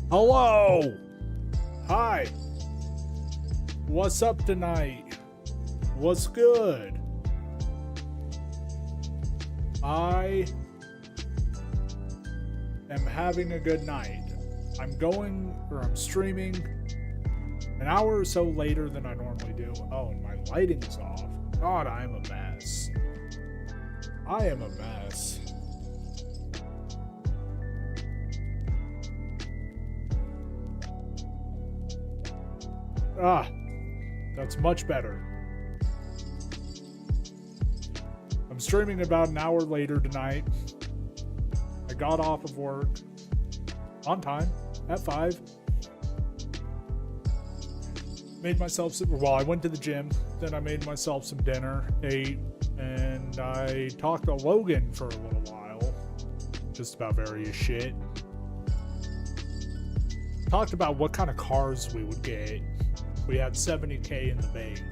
Hello! Hi! What's up tonight? What's good? I am having a good night. I'm streaming an hour or so later than I normally do. Oh, and my lighting's off. God, I'm a mess. I am a mess. Ah, that's much better. I'm streaming about an hour later tonight. I got off of work on time at 5. Made myself I went to the gym, then I made myself some dinner, ate, and I talked to Logan for a little while. Just about various shit. Talked about what kind of cars we would get. We had $70K in the bank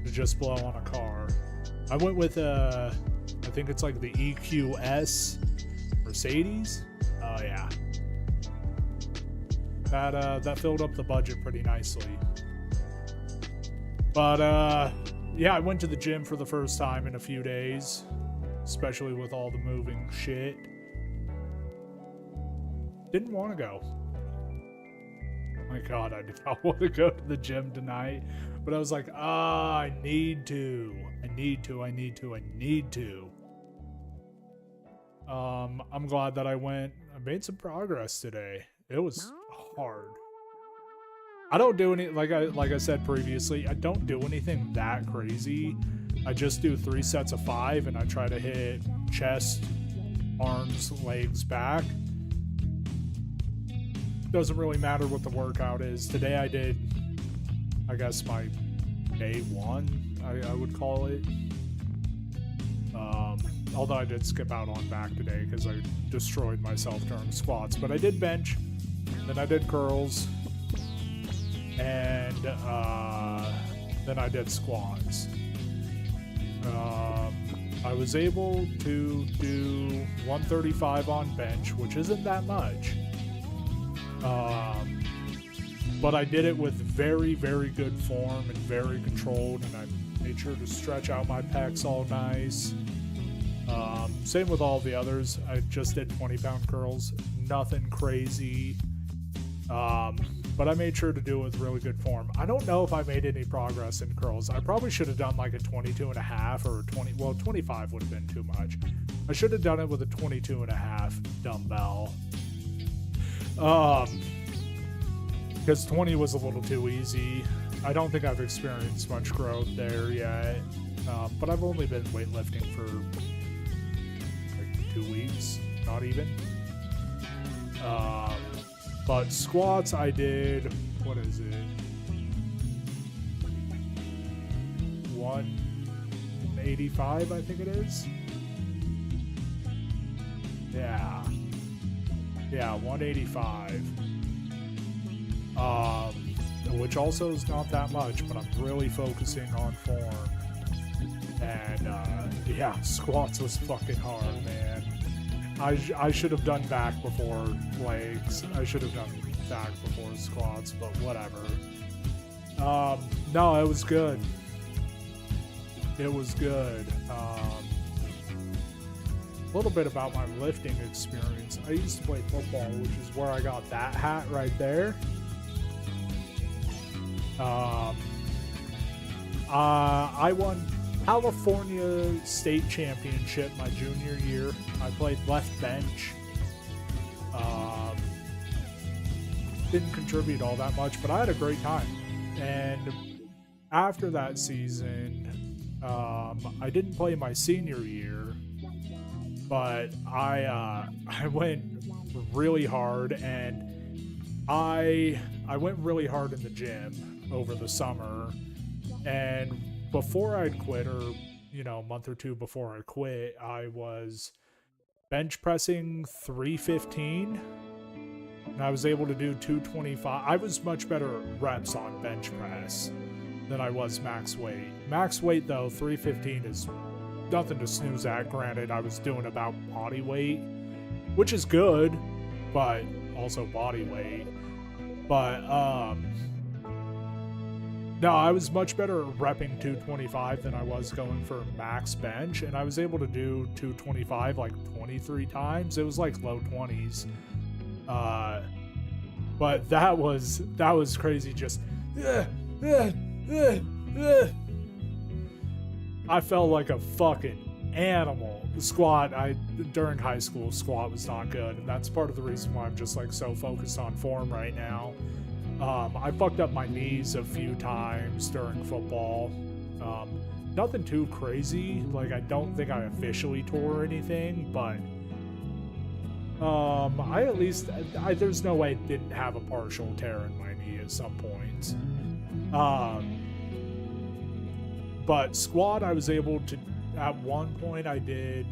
to just blow on a car. I went with I think it's like the EQS Mercedes. Oh yeah. That filled up the budget pretty nicely. But yeah, I went to the gym for the first time in a few days, especially with all the moving shit. Didn't want to go. My God, I did not want to go to the gym tonight, but I was like, I need to. I'm glad that I went. I made some progress today. It was hard. I don't do any, like I said previously, I don't do anything that crazy. I just do 3 sets of 5 and I try to hit chest, arms, legs, back. Doesn't really matter what the workout is. Today I did, I guess, my day 1, I would call it. Although I did skip out on back today because I destroyed myself during squats. But I did bench, then I did curls, and then I did squats. I was able to do 135 on bench, which isn't that much. But I did it with very, very good form and very controlled, and I made sure to stretch out my pecs all nice. Same with all the others. I just did 20-pound curls, nothing crazy. But I made sure to do it with really good form. I don't know if I made any progress in curls. I probably should have done like a 22.5 or 20. Well, 25 would have been too much. I should have done it with a 22.5 dumbbell. Because 20 was a little too easy. I don't think I've experienced much growth there yet. But I've only been weightlifting for like 2 weeks, not even. But squats I did, what is it? 185, I think it is. Yeah. Yeah, 185. Which also is not that much, but I'm really focusing on form. And yeah, squats was fucking hard, man. I should have done back before legs. I should have done back before squats, but whatever. No, it was good. It was good. A little bit about my lifting experience. I used to play football, which is where I got that hat right there. I won California State Championship my junior year. I played left bench. Didn't contribute all that much, but I had a great time. And after that season, I didn't play my senior year, but I went really hard, and I went really hard in the gym over the summer. And before I'd quit, or a month or two before I quit, I was bench pressing 315, and I was able to do 225. I was much better at reps on bench press than I was max weight. Max weight, though, 315 is nothing to snooze at. Granted, I was doing about body weight, which is good, but also body weight. But no, I was much better at repping 225 than I was going for max bench, and I was able to do 225 like 23 times. It was like low 20s. But that was crazy. Just I felt like a fucking animal. The squat, during high school, squat was not good, and that's part of the reason why I'm just like so focused on form right now. I fucked up my knees a few times during football. Nothing too crazy. Like, I don't think I officially tore anything, but I at least, there's no way I didn't have a partial tear in my knee at some point. But squat, I was able to, at one point I did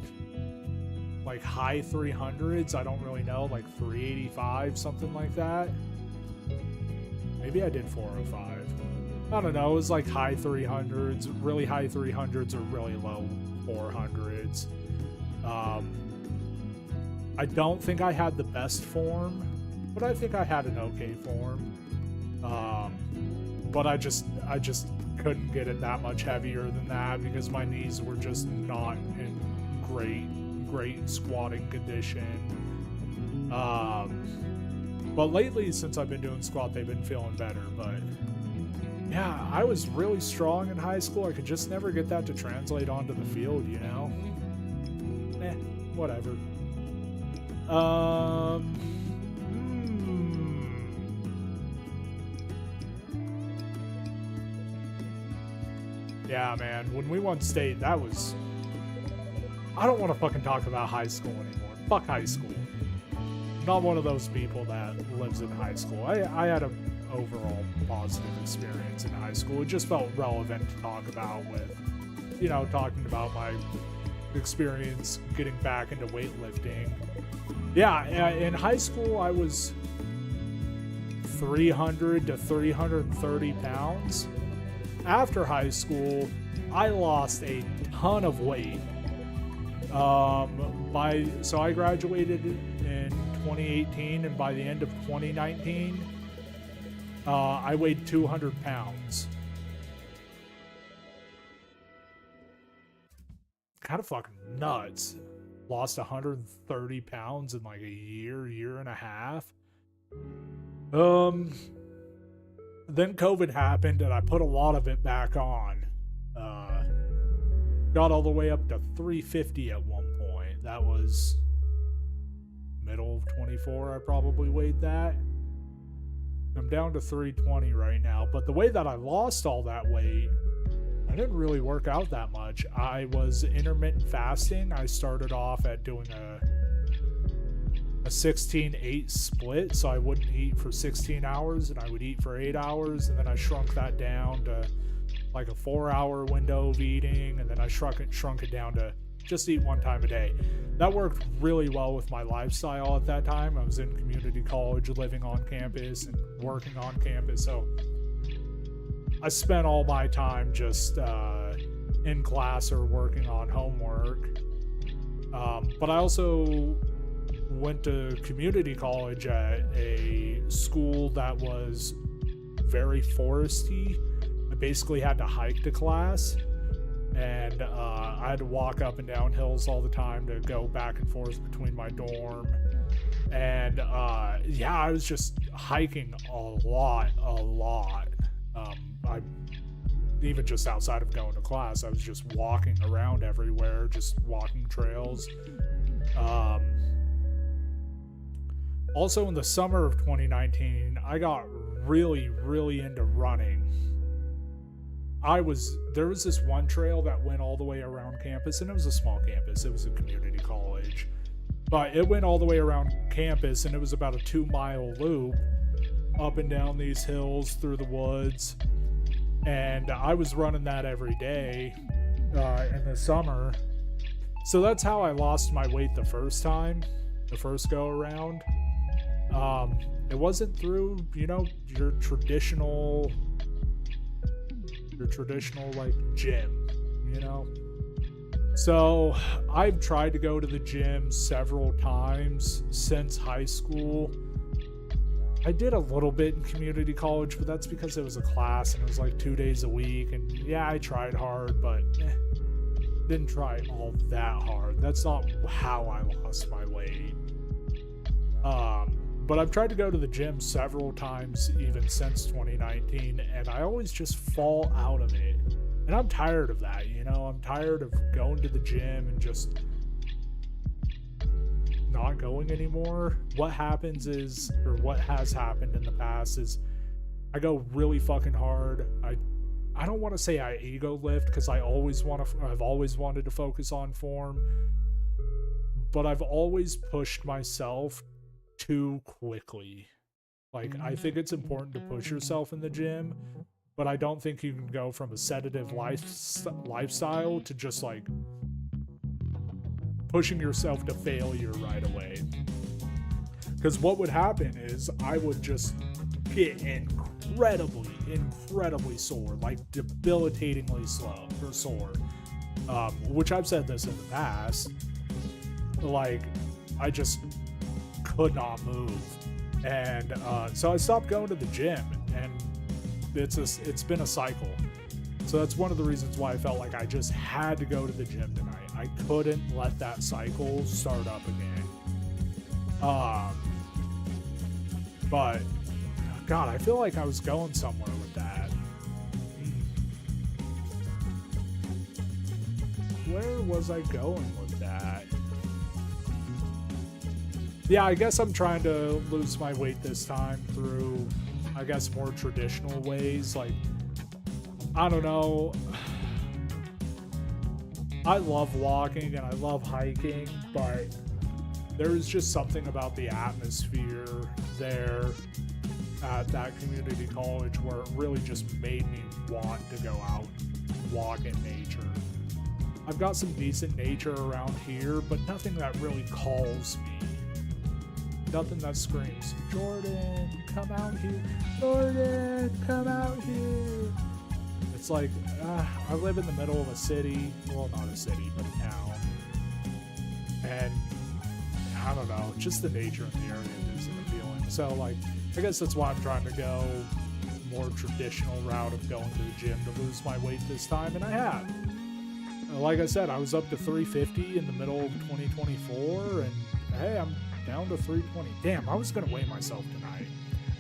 like high 300s. I don't really know, like 385, something like that. Maybe I did 405. I don't know. It was like high 300s, really high 300s or really low 400s. I don't think I had the best form, but I think I had an okay form. But I just couldn't get it that much heavier than that because my knees were just not in great squatting condition. But lately, since I've been doing squat, they've been feeling better. But yeah, I was really strong in high school. I could just never get that to translate onto the field, you know? Whatever. Yeah, man, when we won state, that was... I don't want to fucking talk about high school anymore. Fuck high school. I'm not one of those people that lives in high school. I had an overall positive experience in high school. It just felt relevant to talk about with, you know, talking about my experience getting back into weightlifting. Yeah, in high school, I was 300 to 330 pounds. After high school, I lost a ton of weight. So I graduated in 2018, and by the end of 2019, I weighed 200 pounds. Kind of fucking nuts. Lost 130 pounds in like a year and a half. Then COVID happened, and I put a lot of it back on. Got all the way up to 350 at one point. That was middle of 24, I probably weighed that. I'm down to 320 right now, but the way that I lost all that weight, I didn't really work out that much. I was intermittent fasting. I started off at doing a 16-8 split, so I wouldn't eat for 16 hours and I would eat for 8 hours, and then I shrunk that down to like a 4-hour window of eating, and then I shrunk it down to just eat one time a day. That worked really well with my lifestyle at that time. I was in community college, living on campus and working on campus, so I spent all my time just in class or working on homework. But I also went to community college at a school that was very foresty. I basically had to hike to class, and I had to walk up and down hills all the time to go back and forth between my dorm. And yeah, I was just hiking a lot. I even just outside of going to class, I was just walking around everywhere, just walking trails. Also in the summer of 2019, I got really into running. There was this one trail that went all the way around campus, and it was a small campus. It was a community college, but it went all the way around campus, and it was about a 2-mile loop up and down these hills through the woods. And I was running that every day in the summer. So that's how I lost my weight the first time, the first go around. It wasn't through, your traditional like gym, So I've tried to go to the gym several times since high school. I did a little bit in community college, but that's because it was a class and it was like 2 days a week. And yeah, I tried hard, but didn't try all that hard. That's not how I lost my weight. But I've tried to go to the gym several times even since 2019, and I always just fall out of it. And I'm tired of that, you know? I'm tired of going to the gym and just not going anymore. What happens is, or what has happened in the past is, I go really fucking hard. I don't want to say I ego lift, because I've always wanted to focus on form, but I've always pushed myself too quickly. Like, I think it's important to push yourself in the gym, but I don't think you can go from a sedative lifestyle to just like pushing yourself to failure right away. Because what would happen is I would just get incredibly sore, like debilitatingly sore, which I've said this in the past. Like, I just could not move, and so I stopped going to the gym, and it's been a cycle. So that's one of the reasons why I felt like I just had to go to the gym tonight. I couldn't let that cycle start up again. But God, I feel like I was going somewhere with that. Where was I going with that? Yeah, I guess I'm trying to lose my weight this time through, I guess, more traditional ways. Like, I don't know. I love walking and I love hiking, but there is just something about the atmosphere there at that community college where it really just made me want to go out and walk in nature. I've got some decent nature around here, but nothing that really calls me. Nothing that screams, Jordan, come out here. Jordan, come out here. It's like, I live in the middle of a city. Well, not a city, but a town. And I don't know, just the nature of the area isn't appealing. So, like, I guess that's why I'm trying to go more traditional route of going to the gym to lose my weight this time, and I have. Like I said, I was up to 350 in the middle of 2024, and hey, I'm down to 320. Damn, I was going to weigh myself tonight.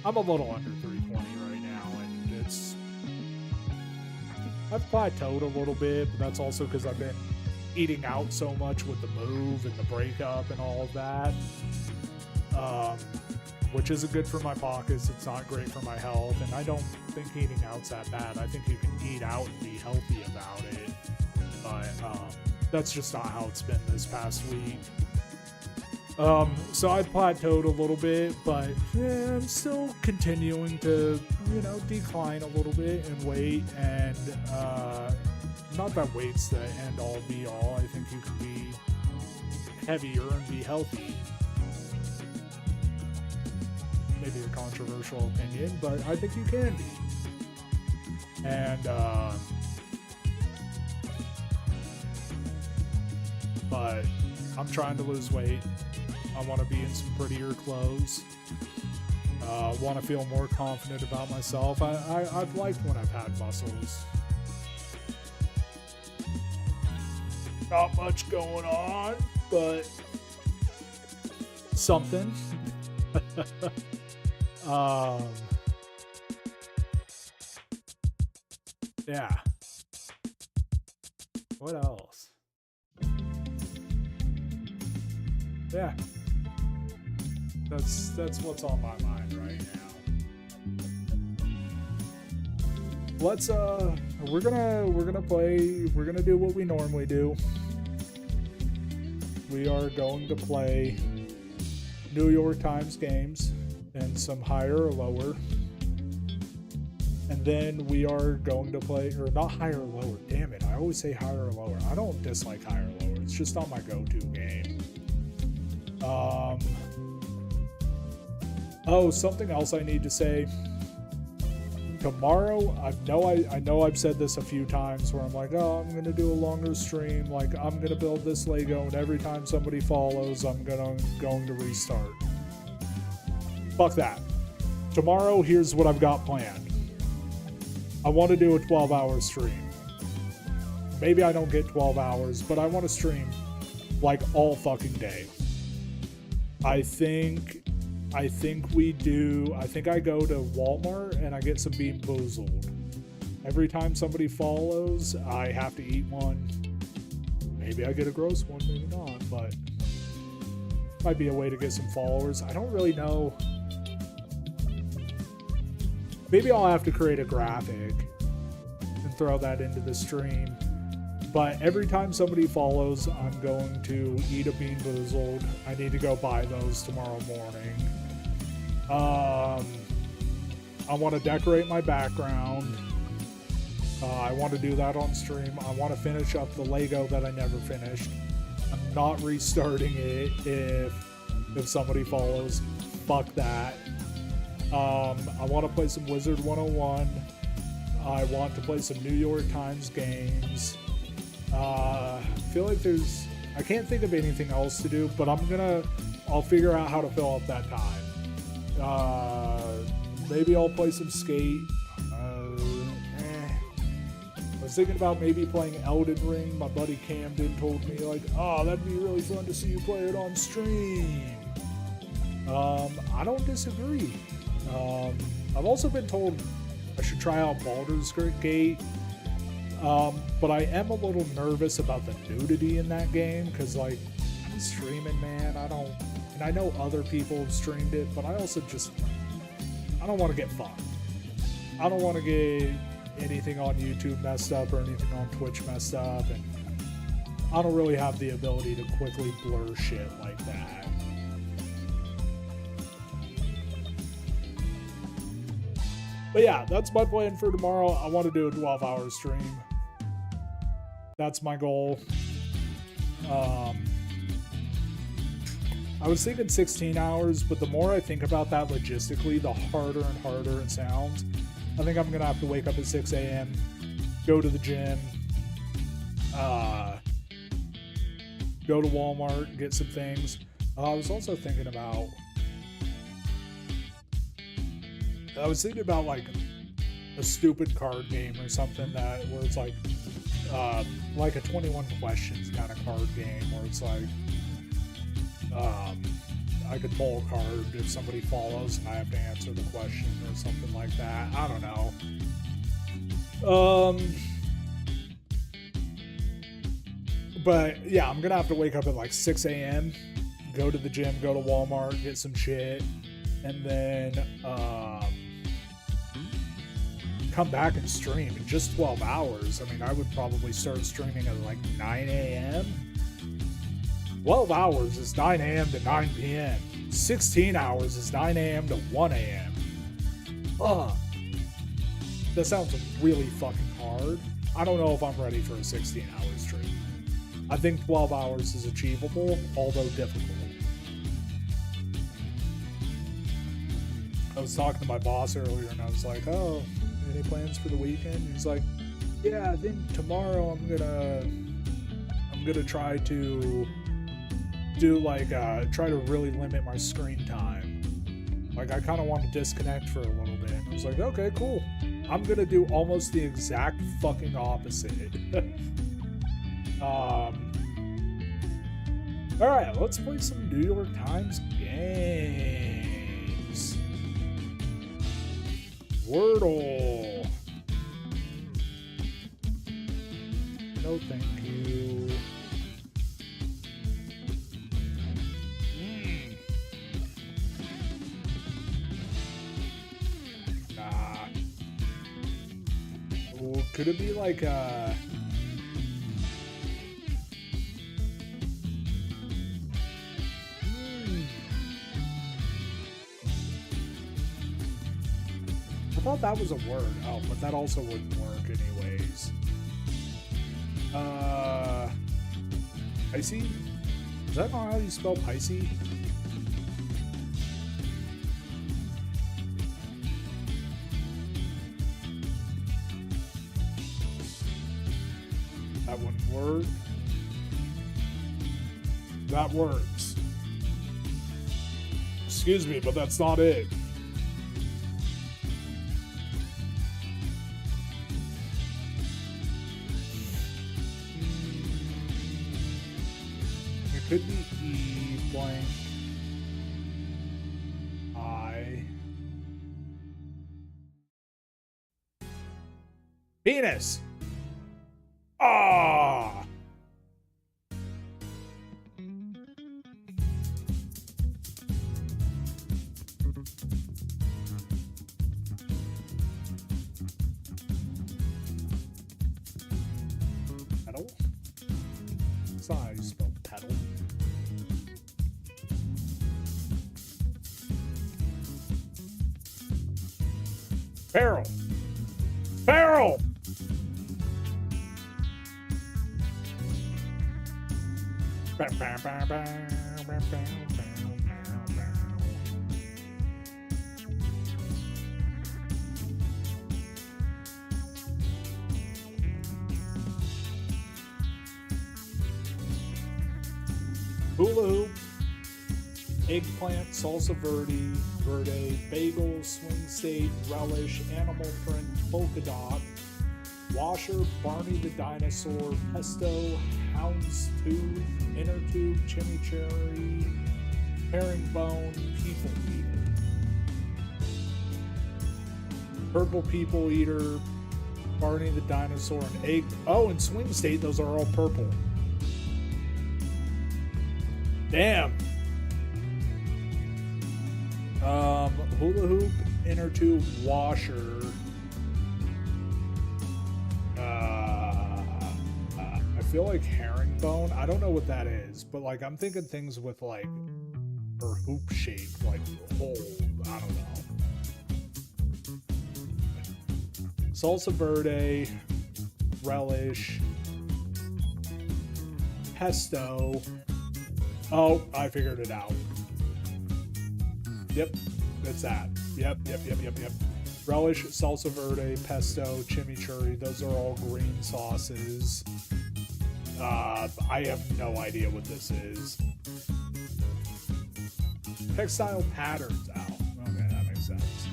I'm a little under 320 right now, and I've plateaued a little bit, but that's also because I've been eating out so much with the move and the breakup and all of that, which isn't good for my pockets. It's not great for my health, and I don't think eating out's that bad. I think you can eat out and be healthy about it, but that's just not how it's been this past week. So I've plateaued a little bit, but yeah, I'm still continuing to, decline a little bit in weight, and not that weight's the end all be all. I think you can be heavier and be healthy. Maybe a controversial opinion, but I think you can be. And but I'm trying to lose weight. I want to be in some prettier clothes. Want to feel more confident about myself. I've liked when I've had muscles. Not much going on, but something. Yeah. What else? Yeah. That's what's on my mind right now. Let's we're gonna do what we normally do. We are going to play New York Times games and some higher or lower. And then we are going to play, or not higher or lower, damn it, I always say higher or lower. I don't dislike higher or lower, it's just not my go-to game. Oh, something else I need to say. Tomorrow, I know I've said this a few times where I'm like, oh, I'm going to do a longer stream, like I'm going to build this Lego, and every time somebody follows, I'm going to restart. Fuck that. tomorrow, here's what I've got planned. I want to do a 12-hour stream. Maybe I don't get 12 hours, but I want to stream like all fucking day. I think we do. I think I go to Walmart and I get some Bean Boozled. Every time somebody follows, I have to eat one. Maybe I get a gross one, maybe not, but might be a way to get some followers. I don't really know. Maybe I'll have to create a graphic and throw that into the stream. But every time somebody follows, I'm going to eat a Bean Boozled. I need to go buy those tomorrow morning. I want to decorate my background. I want to do that on stream. I want to finish up the Lego that I never finished. I'm not restarting it if somebody follows. Fuck that. I want to play some Wizard101. I want to play some New York Times games. I feel like I can't think of anything else to do, but I'll figure out how to fill up that time. Maybe I'll play some Skate. I was thinking about maybe playing Elden Ring. My buddy Camden told me, like, oh, that'd be really fun to see you play it on stream. I don't disagree. I've also been told I should try out Baldur's Gate. But I am a little nervous about the nudity in that game, because, like, I'm streaming, man. I know other people have streamed it, but I also I don't want to get fucked. I don't want to get anything on YouTube messed up or anything on Twitch messed up, and I don't really have the ability to quickly blur shit like that. But yeah, that's my plan for tomorrow. I want to do a 12-hour stream. That's my goal. I was thinking 16 hours, but the more I think about that logistically, the harder and harder it sounds. I think I'm going to have to wake up at 6 a.m., go to the gym, go to Walmart, get some things. I was also thinking about like a stupid card game or something where it's like a 21 questions kind of card game where it's like I could pull a card if somebody follows and I have to answer the question or something like that. I don't know. But yeah, I'm gonna have to wake up at like 6 a.m., go to the gym, go to Walmart, get some shit, and then come back and stream in just 12 hours. I mean, I would probably start streaming at like 9 a.m. 12 hours is 9 a.m. to 9 p.m. 16 hours is 9 a.m. to 1 a.m. Ugh. That sounds really fucking hard. I don't know if I'm ready for a 16-hour stream. I think 12 hours is achievable, although difficult. I was talking to my boss earlier and I was like, oh, any plans for the weekend? He's like, yeah, I think tomorrow I'm gonna try to do like try to really limit my screen time. Like, I kind of want to disconnect for a little bit. I was like, okay, cool. I'm gonna do almost the exact fucking opposite. All right, let's play some New York Times games. Wordle. No, thank you. Nah. Ooh, could it be like I thought that was a word. Oh, but that also wouldn't work anyways. Pisces? Is that not how you spell Pisces? That wouldn't work. That works. Excuse me, but that's not it. Could be E blank. I. Penis. Ah. Pedal. That's not how you spell pedal. Barrel. Barrel. Hula hoop, eggplant, salsa verde, bagel, swing state, relish, animal print, polka dot, washer, Barney the dinosaur, pesto, houndstooth, inner tube, chimichurri, herringbone, people eater, purple people eater, Barney the dinosaur, and egg. Oh, and swing state, those are all purple. Damn. Hula hoop, inner tube, washer. I feel like herringbone. I don't know what that is, but like I'm thinking things with like or hoop shape, like hole. I don't know. Salsa verde, relish, pesto. Oh, I figured it out. Yep, that's that. Yep. Relish, salsa verde, pesto, chimichurri. Those are all green sauces. I have no idea what this is. Textile patterns. Ow. Okay, that makes sense.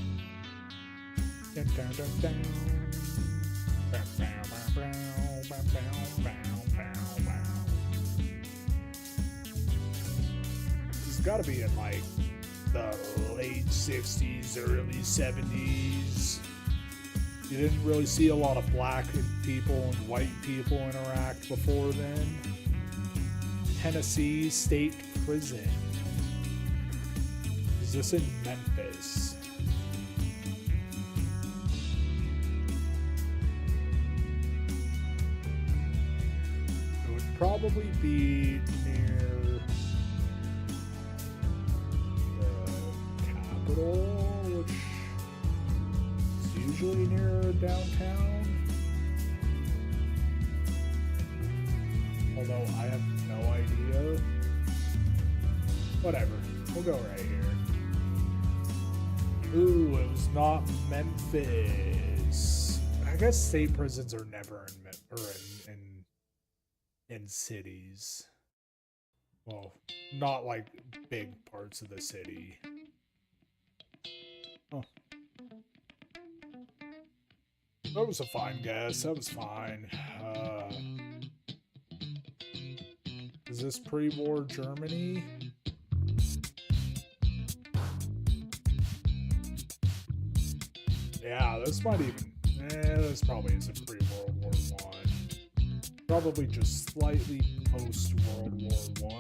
It's got to be in like the late 60s, early 70s. You didn't really see a lot of black people and white people interact before then. Tennessee State Prison. Is this in Memphis? It would probably be near the Capitol, which is usually near downtown. Although I have no idea. Whatever. We'll go right here. Ooh, it was not Memphis. I guess state prisons are never in cities. Well, not like big parts of the city. Oh. That was a fine guess. That was fine. Is this pre-war Germany? Yeah, this might even... this probably isn't pre-World War I. Probably just slightly post-World War I.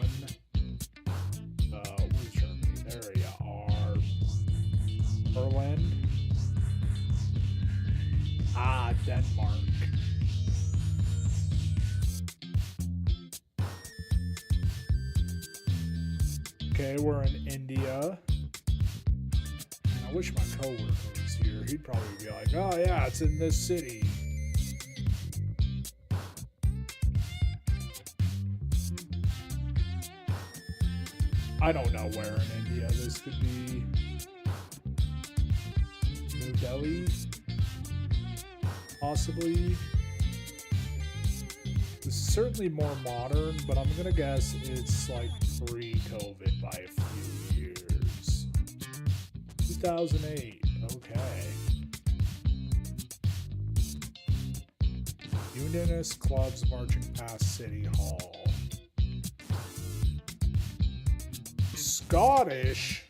Where's Germany? There you are. Berlin. Ah, Denmark. Okay, we're in India. I wish my coworker was here. He'd probably be like, oh yeah, it's in this city. I don't know where in India this could be. New Delhi? Possibly. This is certainly more modern, but I'm gonna guess it's like pre-COVID by a few years. 2008. Okay. Unionist clubs marching past City Hall. Scottish?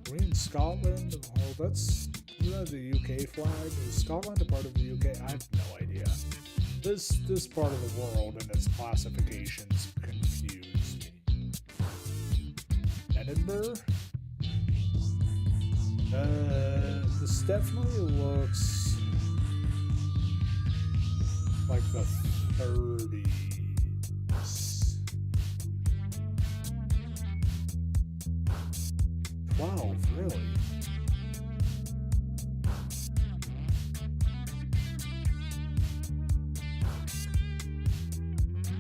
We're in Scotland? Oh, that's the UK flag. Is Scotland a part of the UK? I have no idea. This part of the world and its classifications confuse me. Edinburgh? This definitely looks like the 30s. 12, really?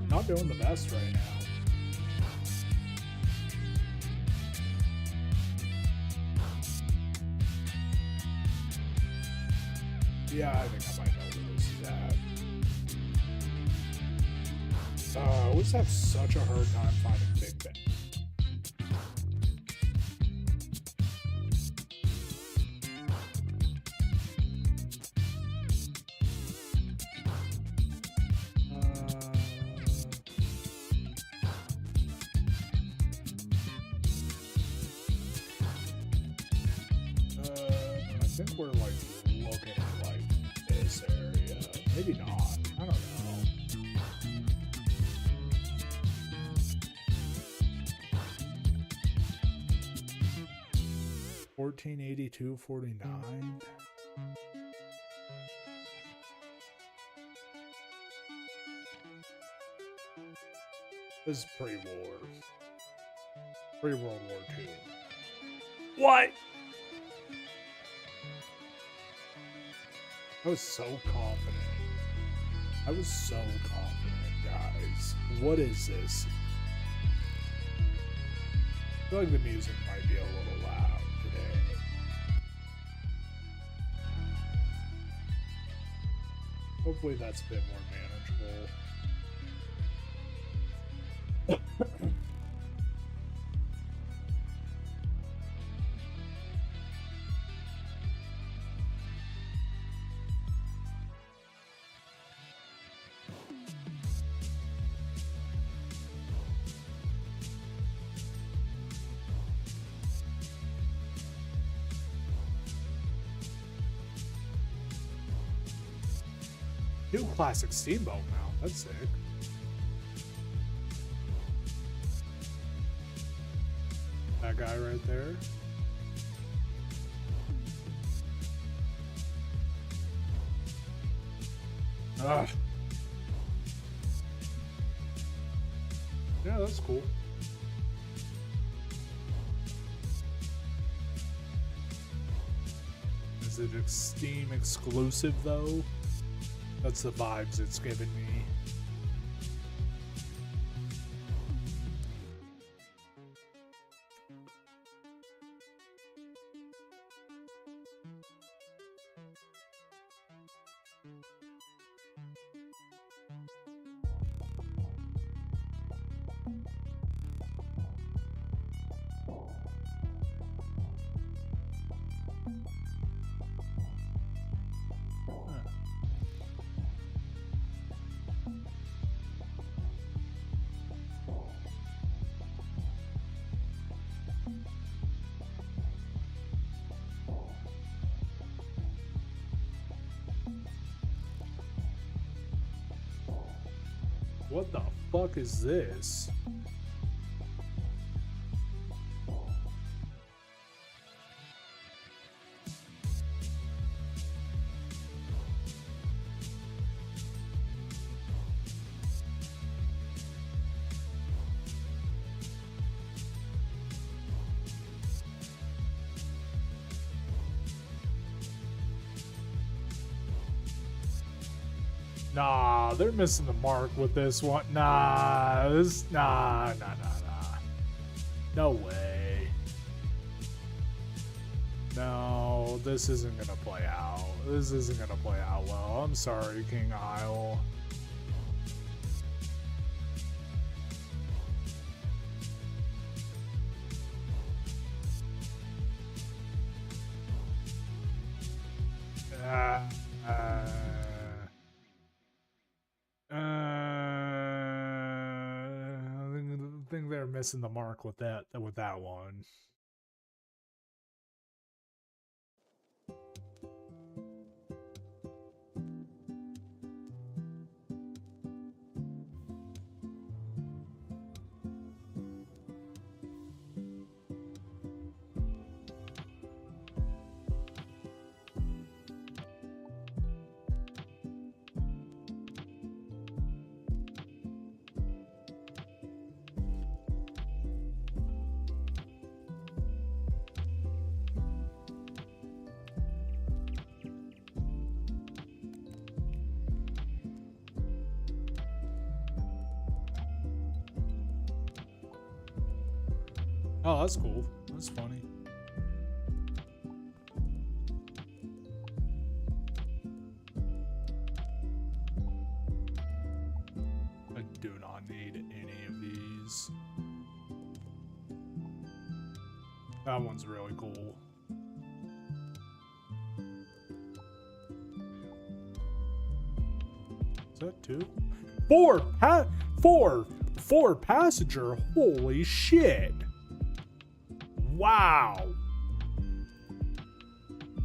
Not doing the best right now. Yeah, I think I might know where this is at. I always have such a hard time finding Big Ben. I think we're like looking at like this area. Maybe not. I don't know. $1482.49. This is pre-war. Pre-World War II. What? I was so confident. I was so confident, guys. What is this? I feel like the music might be a little loud today. Hopefully that's a bit more manageable. New classic Steamboat now. That's sick. That guy right there. Ugh. Yeah, that's cool. Is it a Steam exclusive though? That's the vibes it's giving me. What the fuck is this? Nah, they're missing the mark with this one. Nah, nah. No way. No, this isn't gonna play out. This isn't gonna play out well. I'm sorry, King Isle. I think they're they're missing the mark with that one. Oh, that's cool. That's funny. I do not need any of these. That one's really cool. Is that two? Four passenger. Holy shit. Wow.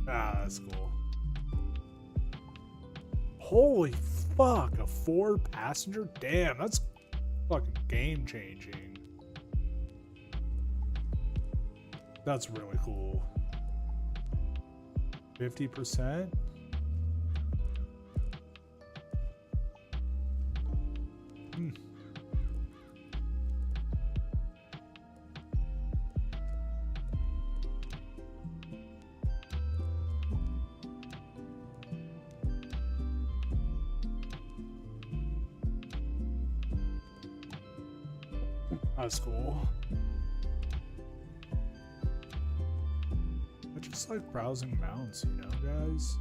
Ah, that's cool. Holy fuck, a 4-passenger? Damn, that's fucking game changing. That's really cool. 50%? That's cool. I just like browsing mounts, you know, guys?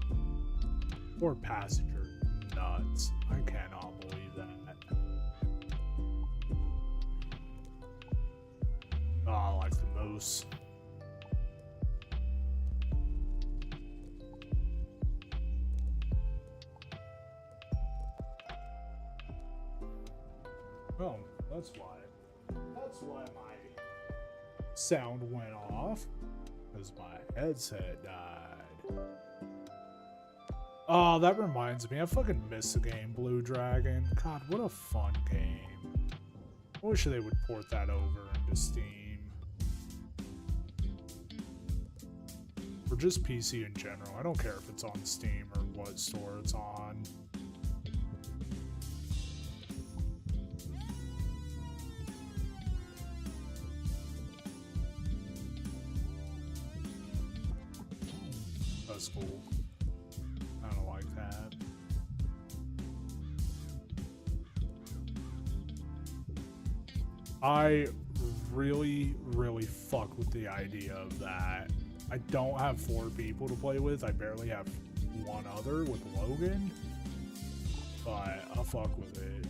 Or passenger. Nuts. I cannot believe that. Oh, I like the moose. Oh, that's why. That's why my sound went off. Because my headset died. Oh, that reminds me. I fucking miss the game Blue Dragon. God, what a fun game. I wish they would port that over into Steam. Or just PC in general. I don't care if it's on Steam or what store it's on. That's cool. I don't like that. I really, really fuck with the idea of that. I don't have 4 people to play with. I barely have one other with Logan. But I'll fuck with it.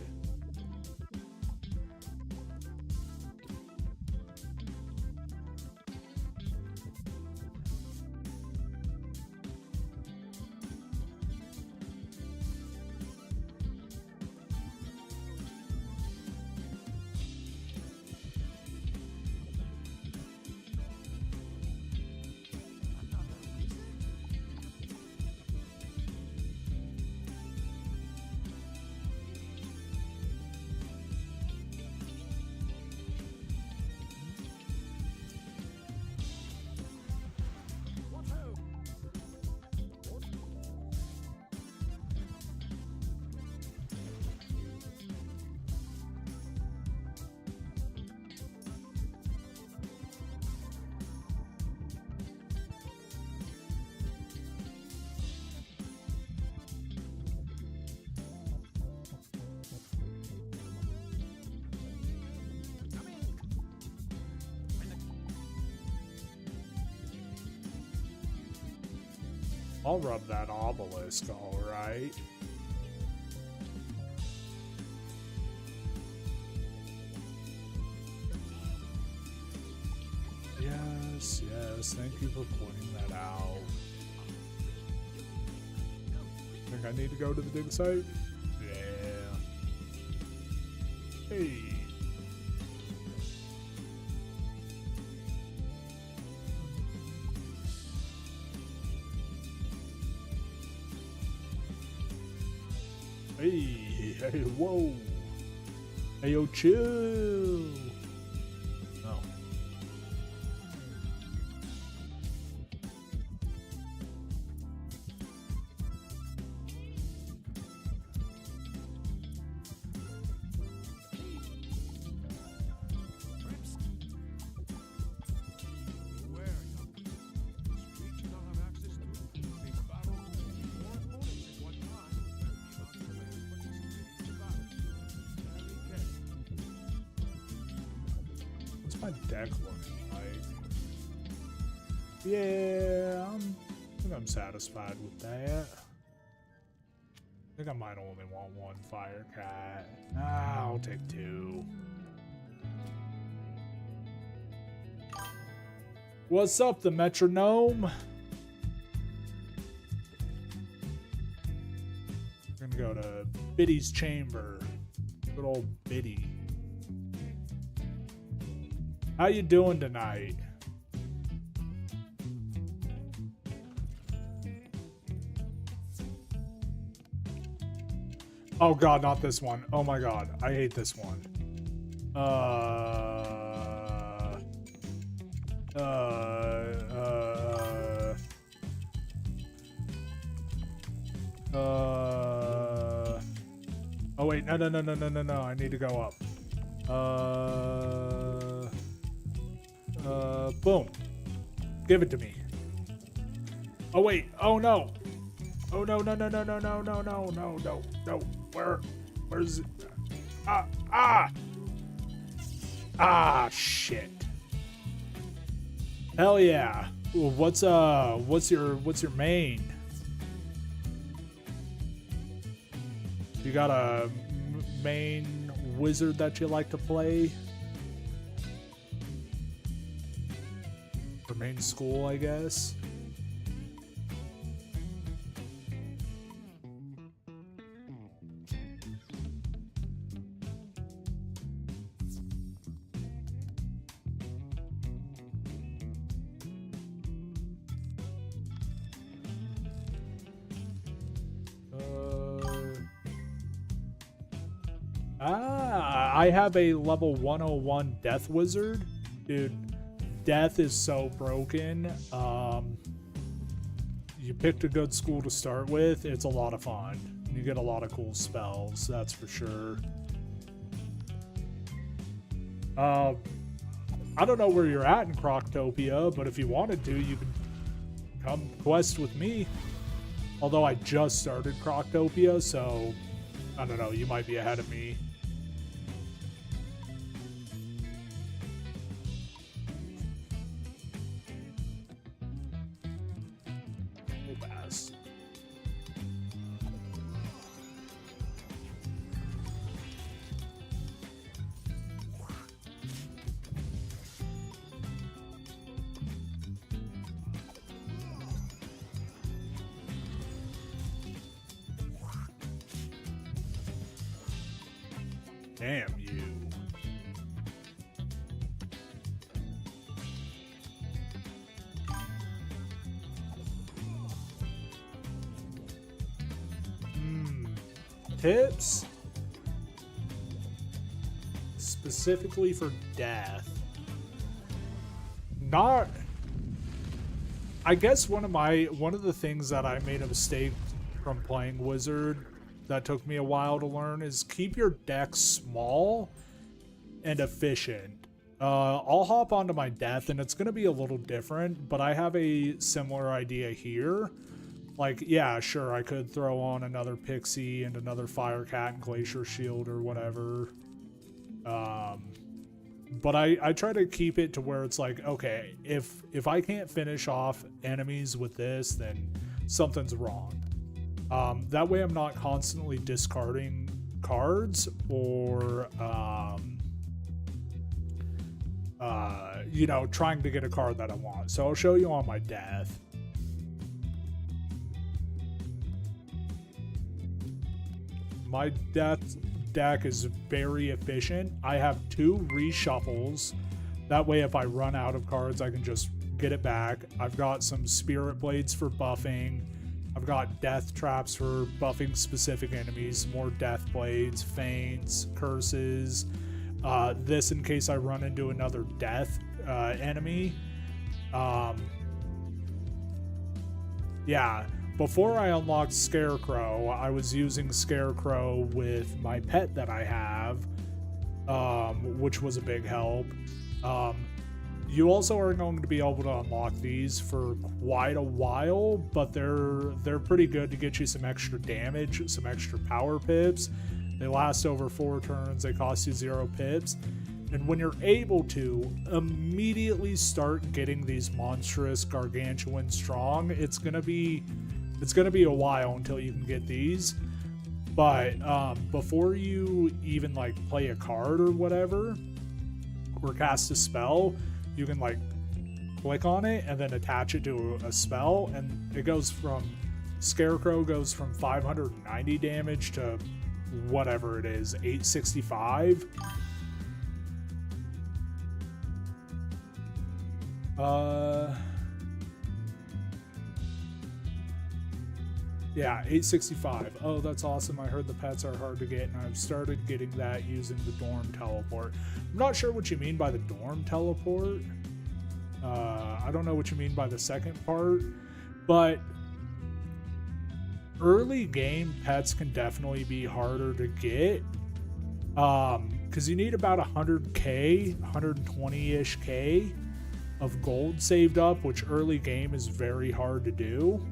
I'll rub that obelisk, alright. Yes, yes, thank you for pointing that out. Think I need to go to the dig site? Yeah. Hey. Hey, whoa. Hey, yo, chill. No. My deck looking like. Yeah, I think I'm satisfied with that. I think I might only want one fire cat. I'll take two. What's up, the metronome? We're gonna go to Biddy's chamber. Good old Biddy. How you doing tonight? Oh god, not this one. Oh my god, I hate this one. Oh wait, no, I need to go up. Boom. Give it to me. Oh wait, oh no. Oh no. Where's it? Shit. Hell yeah. Ooh, what's your main? You got a main wizard that you like to play? Or main school, I guess. I have a level 101 Death Wizard. Dude, Death is so broken. You picked a good school to start with. It's a lot of fun. You get a lot of cool spells, that's for sure. I don't know where you're at in Kroktopia, but if you wanted to, you can come quest with me. Although I just started Kroktopia, so I don't know, you might be ahead of me. Damn you. Tips? Specifically for death. Not... I guess one of the things that I made a mistake from playing Wizard that took me a while to learn is keep your deck small and efficient. I'll hop onto my death and it's going to be a little different, but I have a similar idea here. Like, yeah, sure, I could throw on another Pixie and another Fire Cat and Glacier Shield or whatever. But I try to keep it to where it's like, okay, if I can't finish off enemies with this, then something's wrong. That way I'm not constantly discarding cards or, you know, trying to get a card that I want. So I'll show you on my death. My death deck is very efficient. I have 2 reshuffles. That way if I run out of cards, I can just get it back. I've got some Spirit Blades for buffing. I've I've got death traps for buffing specific enemies, more death blades, feints, curses. This in case I run into another death enemy. Yeah, before I unlocked Scarecrow, I was using Scarecrow with my pet that I have, which was a big help. You also are going to be able to unlock these for quite a while, but they're pretty good to get you some extra damage, some extra power pips. They last over 4 turns, they cost you 0 pips. And when you're able to immediately start getting these monstrous gargantuan strong, it's gonna be a while until you can get these. But before you even like play a card or whatever, or cast a spell, you can like click on it and then attach it to a spell, and it goes from Scarecrow goes from 590 damage to whatever it is, 865. Yeah, 865. Oh, that's awesome. I heard the pets are hard to get, and I've started getting that using the dorm teleport. I'm not sure what you mean by the dorm teleport. I don't know what you mean by the second part, but early game pets can definitely be harder to get. Because you need about 100k, 120-ish k of gold saved up, which early game is very hard to do.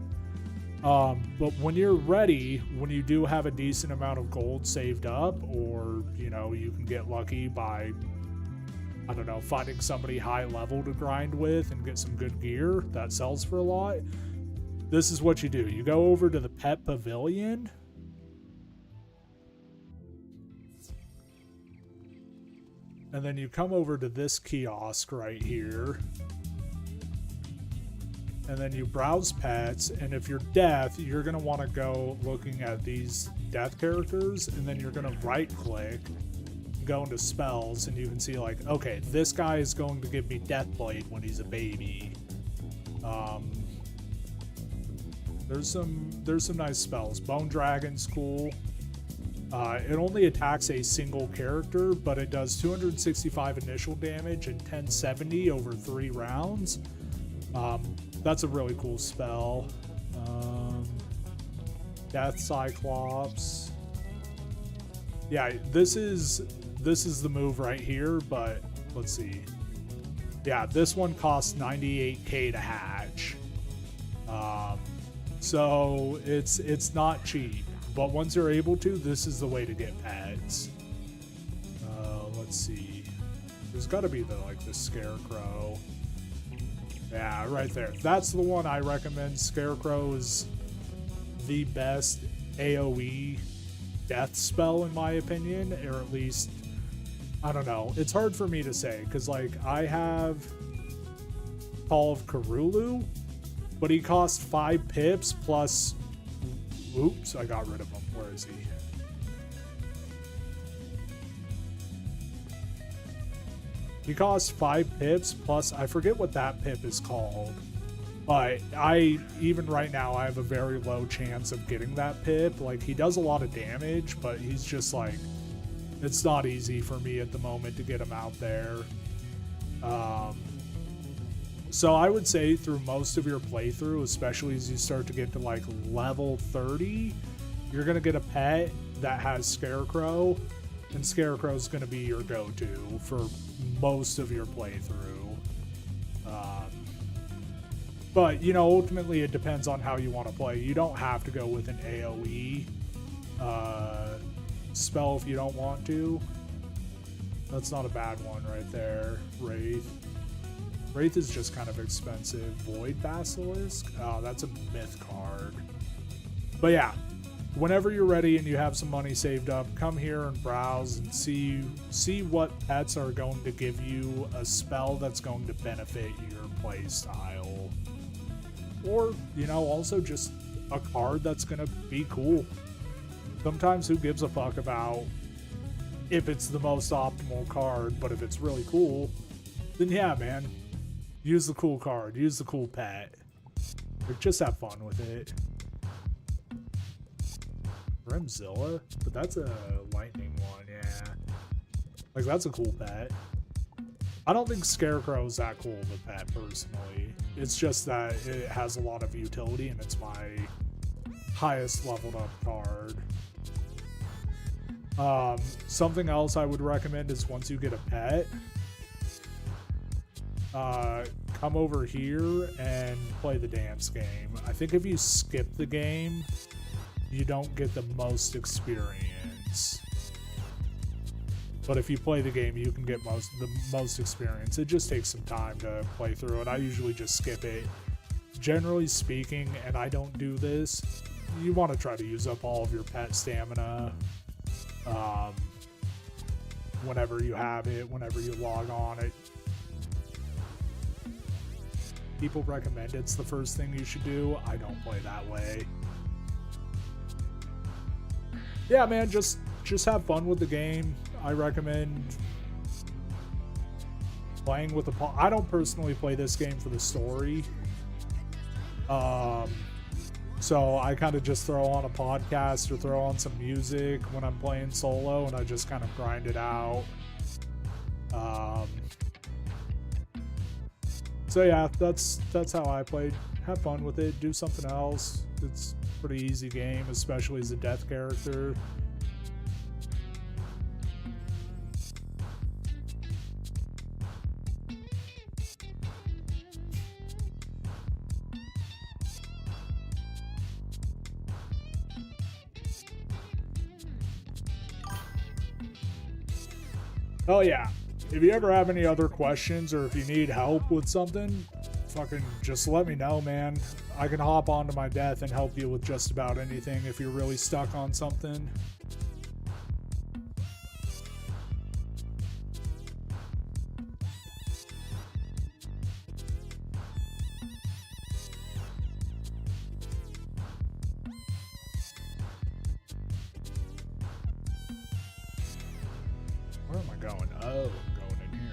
But when you're ready, when you do have a decent amount of gold saved up, or, you know, you can get lucky by, I don't know, finding somebody high level to grind with and get some good gear that sells for a lot, this is what you do. You go over to the pet pavilion. And then you come over to this kiosk right here. And then you browse pets, and if you're death, you're going to want to go looking at these death characters, and then you're going to right click, go into spells, and you can see like, okay, this guy is going to give me Deathblade when he's a baby. There's some nice spells. Bone Dragon's cool. It only attacks a single character, but it does 265 initial damage and 1070 over 3 rounds. That's a really cool spell. Death Cyclops. Yeah, this is the move right here, but let's see. Yeah, this one costs 98k to hatch. So it's not cheap, but once you're able to, this is the way to get pets. Let's see. There's got to be the Scarecrow. Yeah, right there. That's the one I recommend. Scarecrow is the best AoE death spell in my opinion, or at least, I don't know. It's hard for me to say because like I have Call of Karulu, but he costs 5 pips plus. Oops, I got rid of him. Where is he? He costs 5 pips plus, I forget what that pip is called, but even right now I have a very low chance of getting that pip. Like, he does a lot of damage, but he's just like, it's not easy for me at the moment to get him out there. So I would say through most of your playthrough, especially as you start to get to like level 30, you're going to get a pet that has Scarecrow, and Scarecrow is going to be your go-to for most of your playthrough. But, you know, ultimately it depends on how you want to play. You don't have to go with an AoE spell if you don't want to. That's not a bad one right there. Wraith. Wraith is just kind of expensive. Void Basilisk? Oh, that's a myth card. But yeah, whenever you're ready and you have some money saved up, come here and browse and see what pets are going to give you a spell that's going to benefit your play style. Or, you know, also just a card that's going to be cool. Sometimes who gives a fuck about if it's the most optimal card, but if it's really cool, then yeah, man. Use the cool card. Use the cool pet. Or just have fun with it. Grimzilla? But that's a lightning one, yeah. Like, that's a cool pet. I don't think Scarecrow is that cool of a pet, personally. It's just that it has a lot of utility, and it's my highest leveled up card. Something else I would recommend is once you get a pet, come over here and play the dance game. I think if you skip the game, you don't get the most experience. But if you play the game, you can get the most experience. It just takes some time to play through it. I usually just skip it. Generally speaking, and I don't do this, you want to try to use up all of your pet stamina whenever you have it, whenever you log on it. People recommend it's the first thing you should do. I don't play that way. Yeah, man, just have fun with the game. I recommend playing with I don't personally play this game for the story. So I kind of just throw on a podcast or throw on some music when I'm playing solo, and I just kind of grind it out. So yeah, that's how I played. Have fun with it. Do something else. It's a pretty easy game, especially as a death character. Oh yeah, if you ever have any other questions or if you need help with something, fucking just let me know, man. I can hop onto my death and help you with just about anything if you're really stuck on something. Where am I going? Oh, I'm going in here.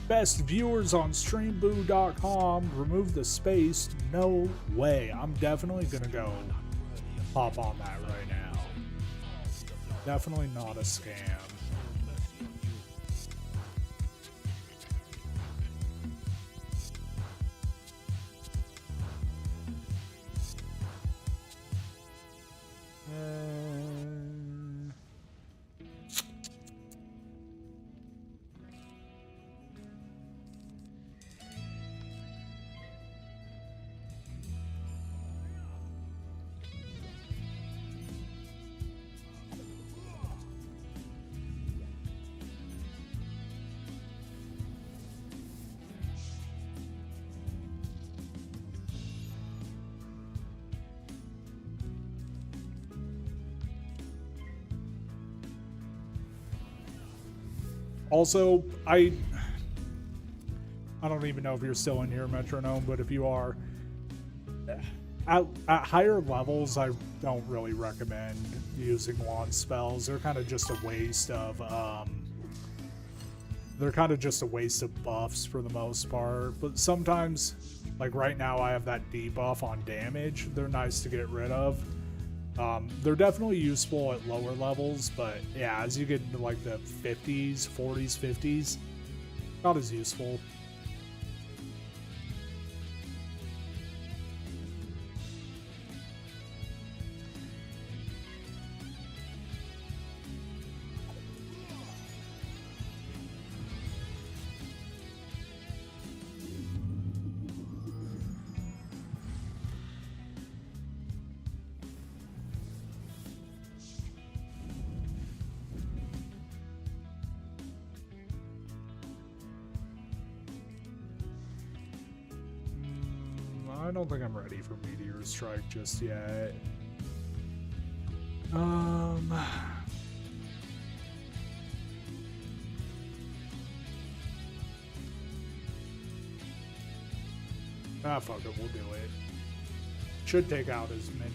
Best viewers on streamboo.com. Remove the space. No way. I'm definitely gonna go hop on that right now. Definitely not a scam. Also, I don't even know if you're still in here, Metronome, but if you are, at higher levels, I don't really recommend using wand spells. They're kind of just a waste of, buffs for the most part. But sometimes, like right now, I have that debuff on damage. They're nice to get rid of. They're definitely useful at lower levels, but yeah, as you get into like the 50s, 40s, 50s, not as useful. I don't think I'm ready for Meteor Strike just yet. Ah, fuck it, we'll do it. Should take out his minion.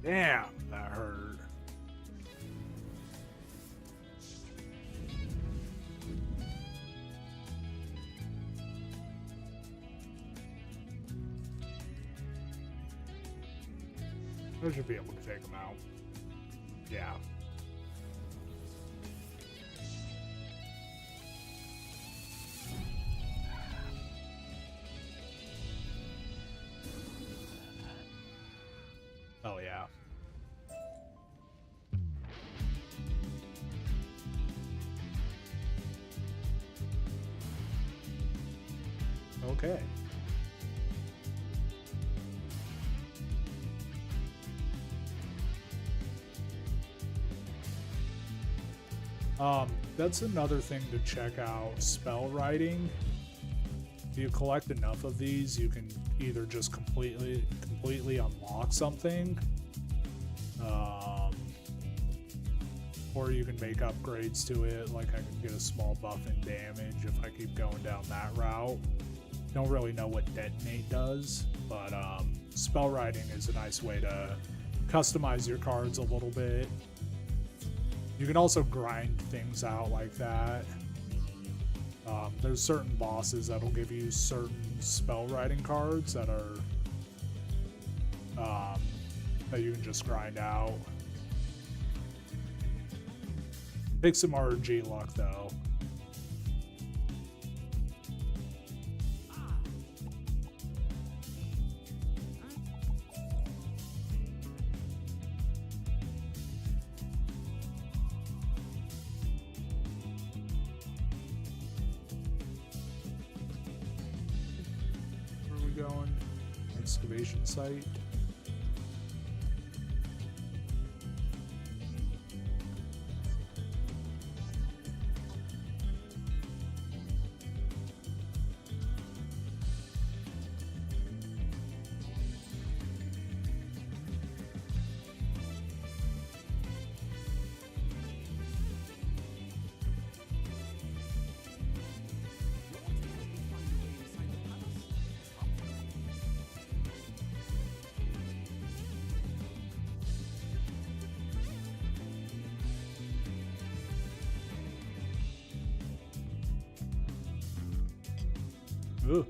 Damn, that hurt. I should be able to take him out. Yeah. Oh, yeah. Okay. That's another thing to check out, spell writing. If you collect enough of these, you can either just completely unlock something, or you can make upgrades to it. Like I can get a small buff in damage if I keep going down that route. Don't really know what detonate does, but spell writing is a nice way to customize your cards a little bit. You can also grind things out like that. There's certain bosses that'll give you certain spell writing cards that are that you can just grind out. Takes some RNG luck though. Going excavation site. Ugh.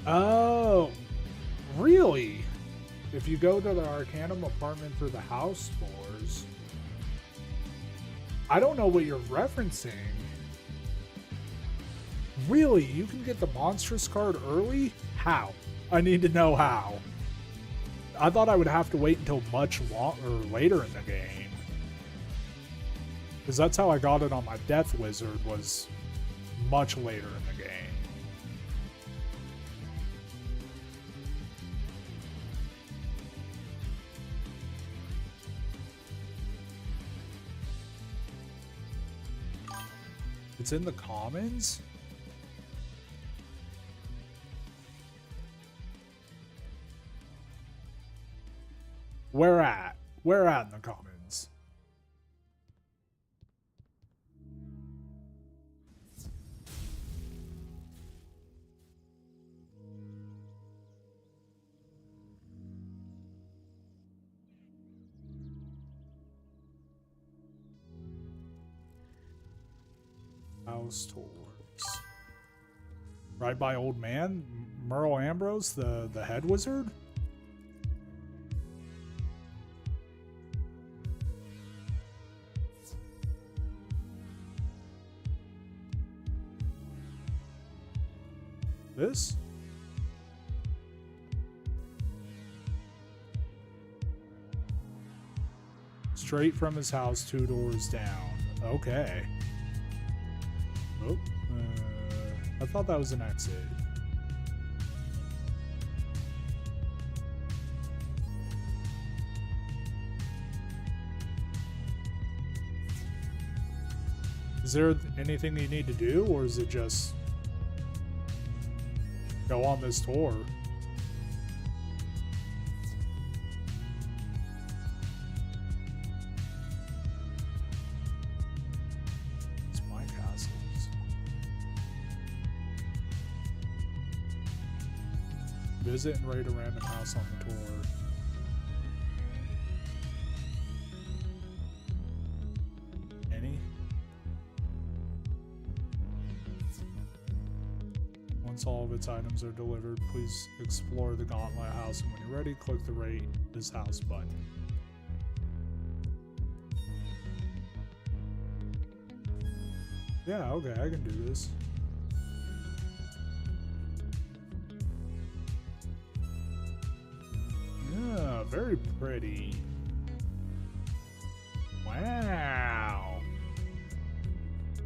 Oh, really? If you go to the Arcanum apartment for the house spores, I don't know what you're referencing. Really? You can get the monstrous card early? How? I need to know how. I thought I would have to wait until much later in the game. Because that's how I got it on my Death Wizard, was much later in the game. It's in the commons? Where at? Where at in the commons? House tours. Right by old man? Merle Ambrose, the head wizard? This? Straight from his house, 2 doors down. Okay. Oh, I thought that was an exit. Is there anything you need to do, or is it just go on this tour? It's my castles. Visit and raid a random house on the tour. Once all of its items are delivered, please explore the Gauntlet house, and when you're ready, click the Rate This House button. Yeah, okay, I can do this. Yeah, very pretty. Wow.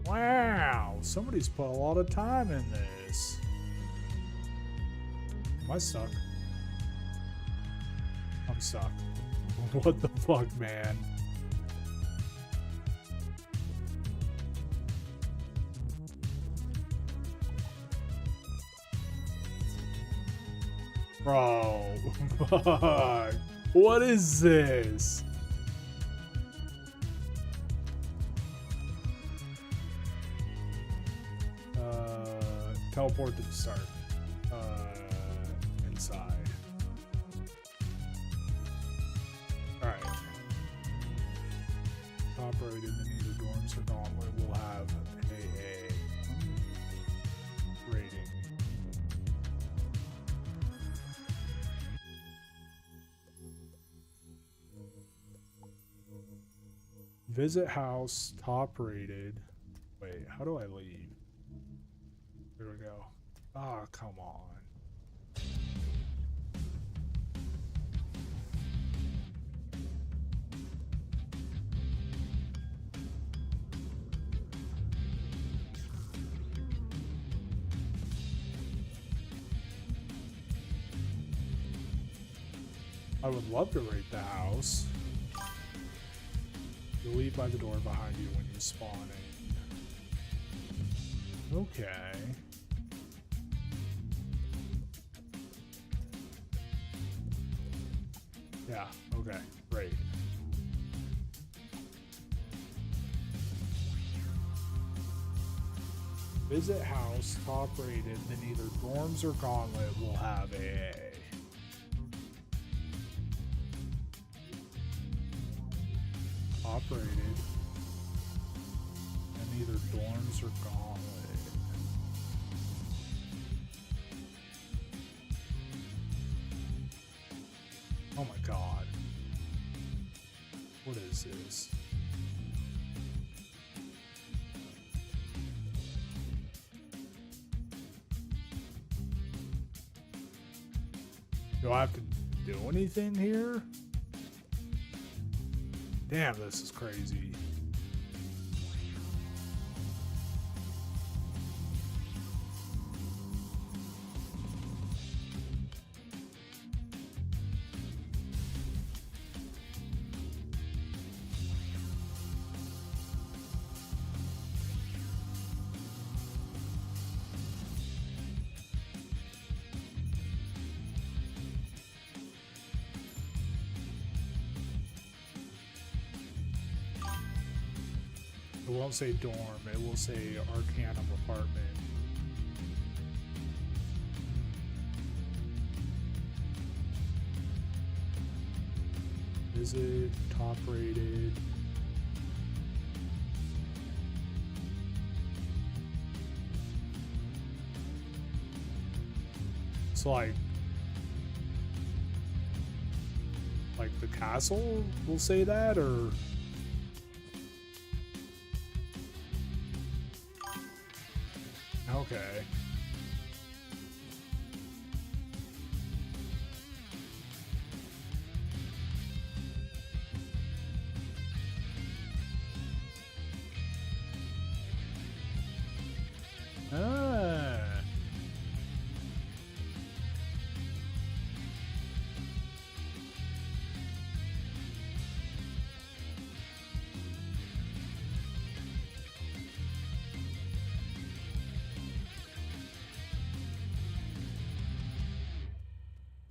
Wow, somebody's put a lot of time in this. Am I stuck? I'm stuck. What the fuck, man? Bro, fuck. What is this? Teleport to the start. Inside. Alright. Top rated in either dorms or gauntlet will have a rating. Visit house, top rated. Wait, how do I leave? There we go. Ah, come on. I would love to rate the house. You leave by the door behind you when you spawn in. Okay. Yeah, okay, great. Visit house, top rated, then either dorms or gauntlet will have a. Top rated, and either dorms or gauntlet. Oh my god. What is this? Do I have to do anything here? Damn, this is crazy. It won't say dorm, it will say Arcanum apartment. Visit, top rated. It's like the castle will say that, or okay. Ah.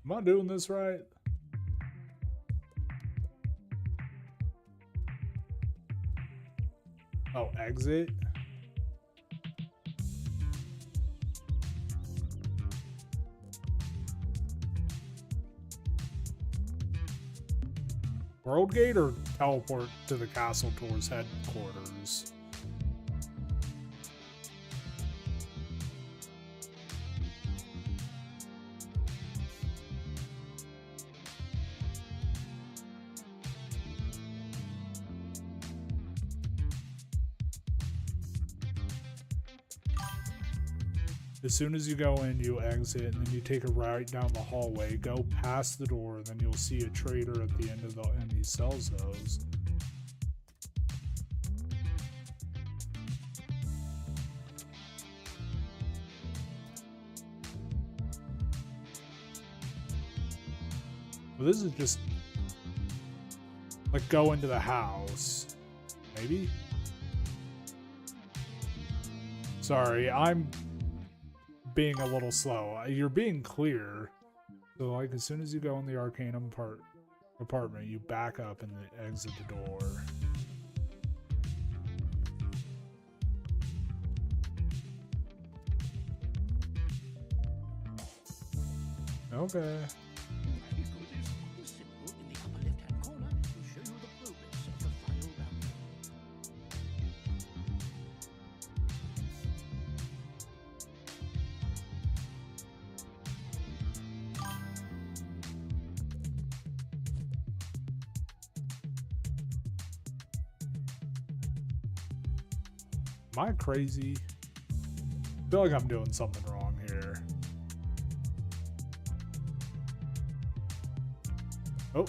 Am I doing this right? Oh, exit. World Gate or teleport to the Castle Tour's headquarters? As soon as you go in, you exit, and then you take a right down the hallway, go past the door, and then you'll see a trader at the end of the, and he sells those. Well, this is just like go into the house, maybe? Sorry, I'm being a little slow. You're being clear. So like as soon as you go in the Arcanum apartment, you back up and exit the door. Okay. Am I crazy? I feel like I'm doing something wrong here. Oh.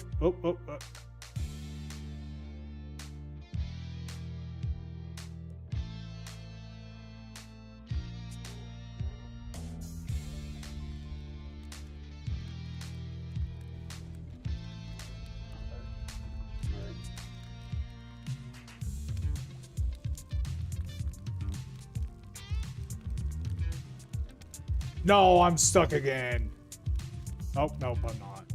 No, I'm stuck again. Oh, nope, I'm not.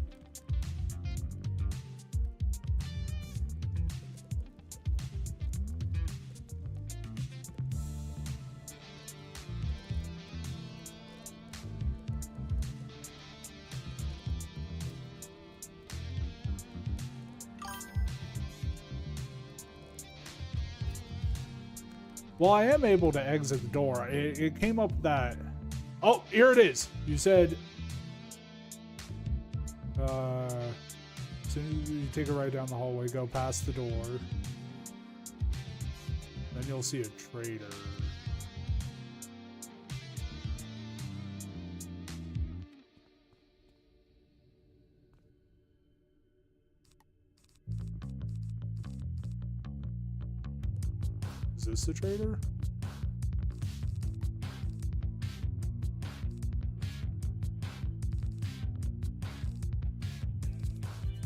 Well, I am able to exit the door. It came up that... Oh, here it is. You said... as soon as you take a right down the hallway, go past the door. Then you'll see a trader. Is this the trader?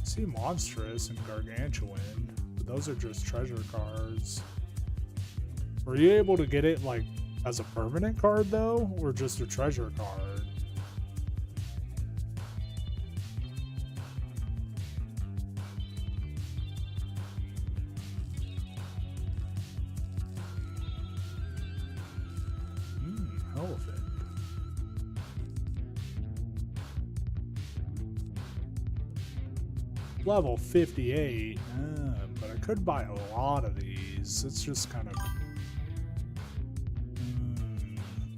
I see Monstrous and Gargantuan, but those are just treasure cards. Were you able to get it like as a permanent card though, or just a treasure card? Elephant. Level 58, but I could buy a lot of these. It's just kind of...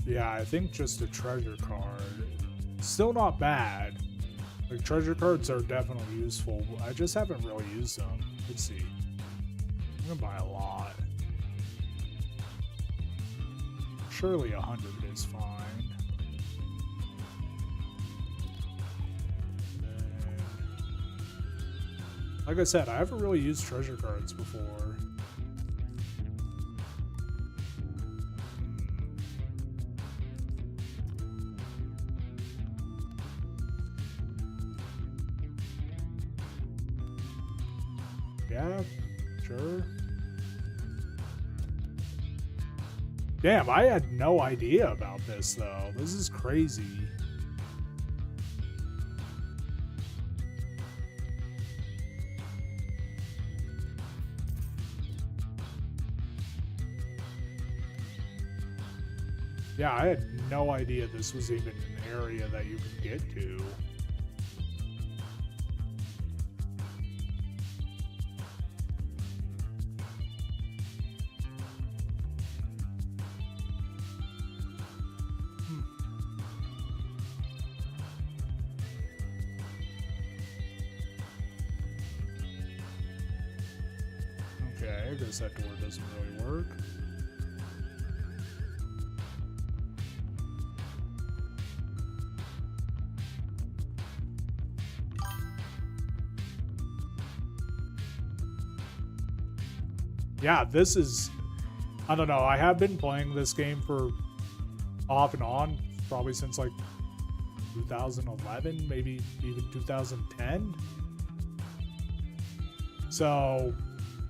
yeah, I think just a treasure card. Still not bad. Like, treasure cards are definitely useful. I just haven't really used them. Let's see. I'm gonna buy a lot. Surely 100 is fine. Like I said, I haven't really used treasure cards before. Yeah, sure. Damn, I had no idea about this though. This is crazy. Yeah, I had no idea this was even an area that you could get to. Okay, I guess that door doesn't really work. Yeah, this is... I don't know, I have been playing this game for off and on, probably since like 2011, maybe even 2010. So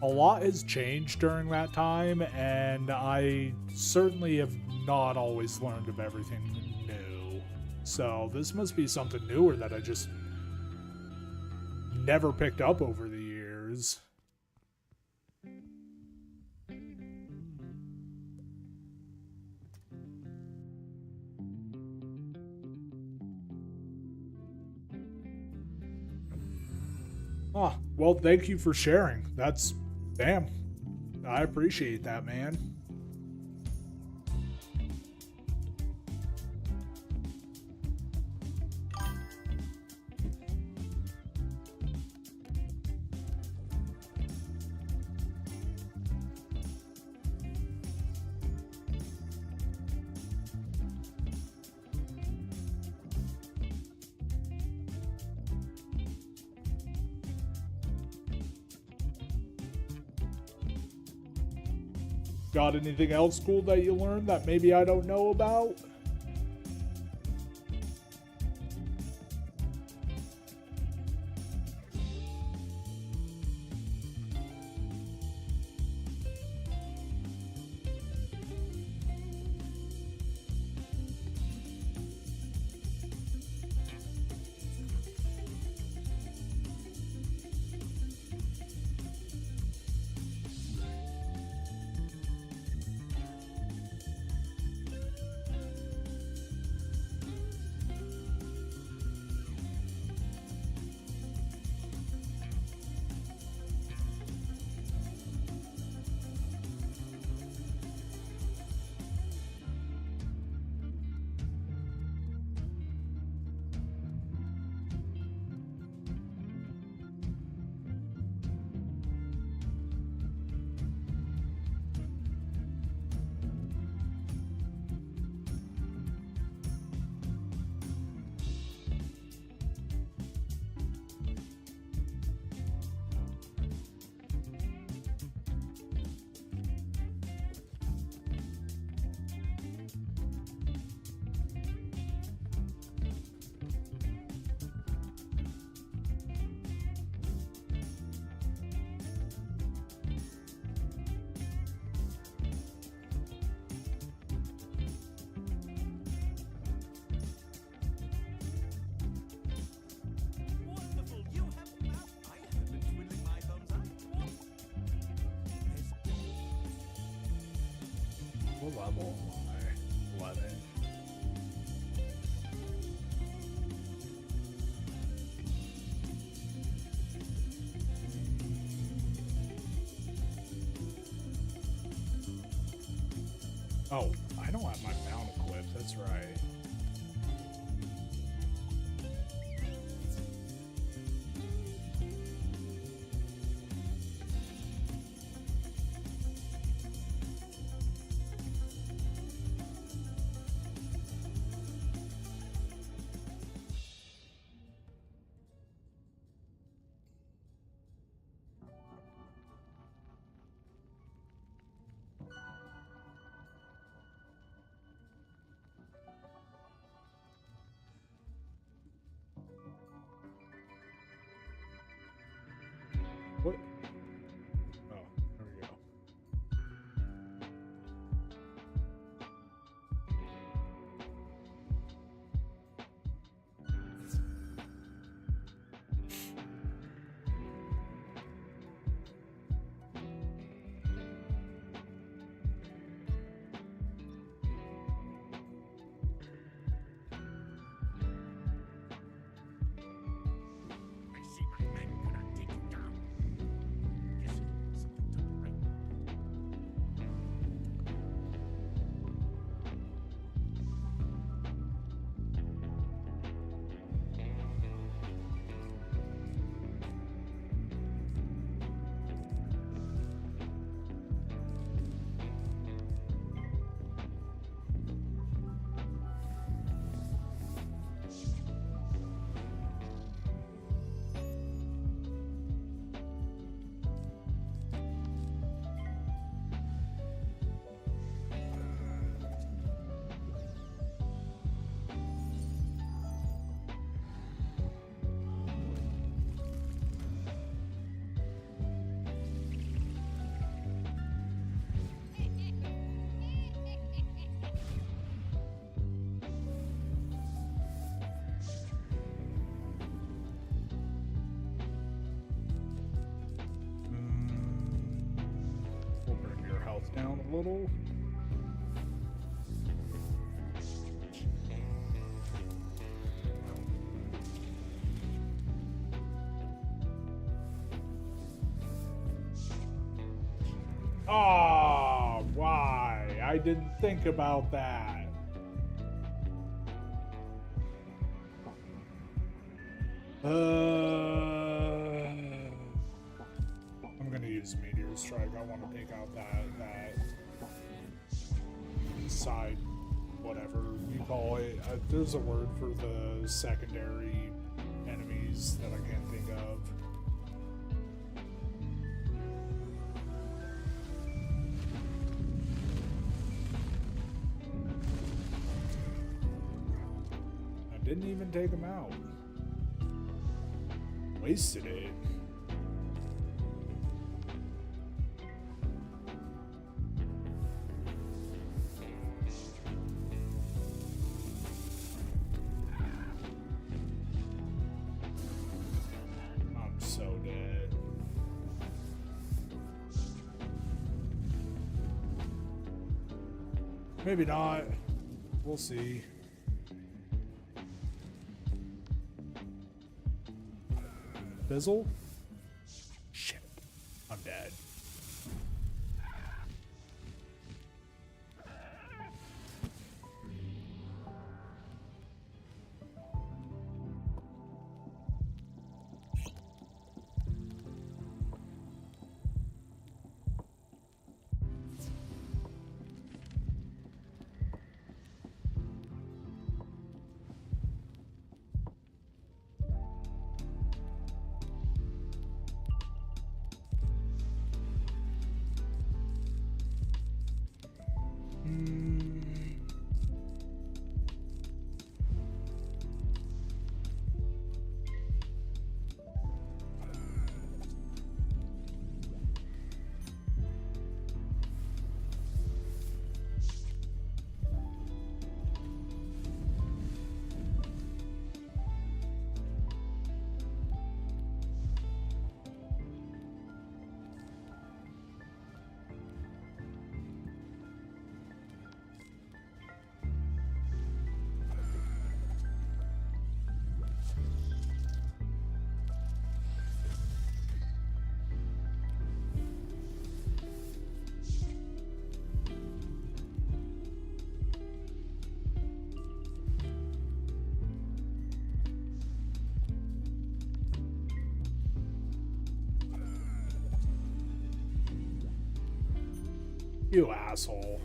a lot has changed during that time, and I certainly have not always learned of everything new. So this must be something newer that I just never picked up over the years. Oh, well, thank you for sharing. That's... damn. I appreciate that, man. Got anything else cool that you learned that maybe I don't know about? What level am I? 11. Oh, I don't have my mount equipped, that's right. What? Oh, there we go. little. Oh, why? I didn't think about that. I'm gonna use Meteor Strike. I want to take out that side, whatever you call it. There's a word for the secondary enemies that I can't think of. I didn't even take them out. Wasted it. I'm so dead. Maybe not. We'll see. Fizzle? Shit. I'm dead. You asshole.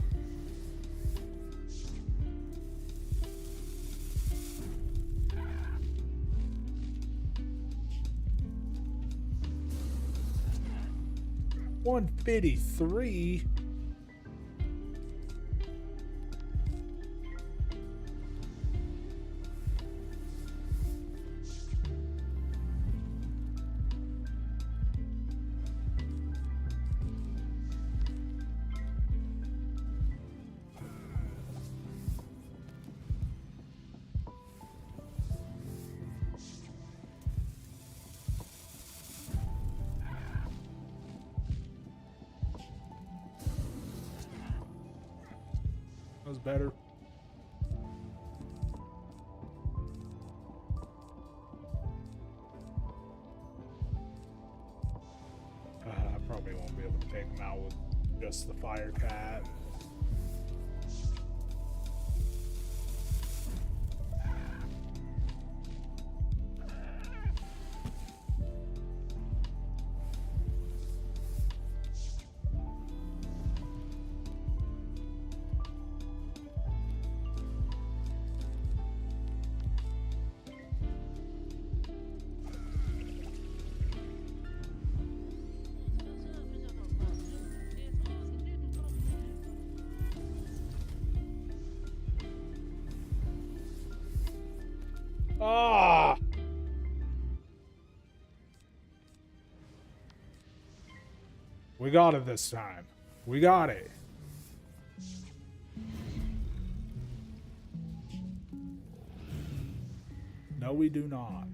$153. That was better. I probably won't be able to take him out with just the fire cat. Ah! We got it this time. We got it. No, we do not.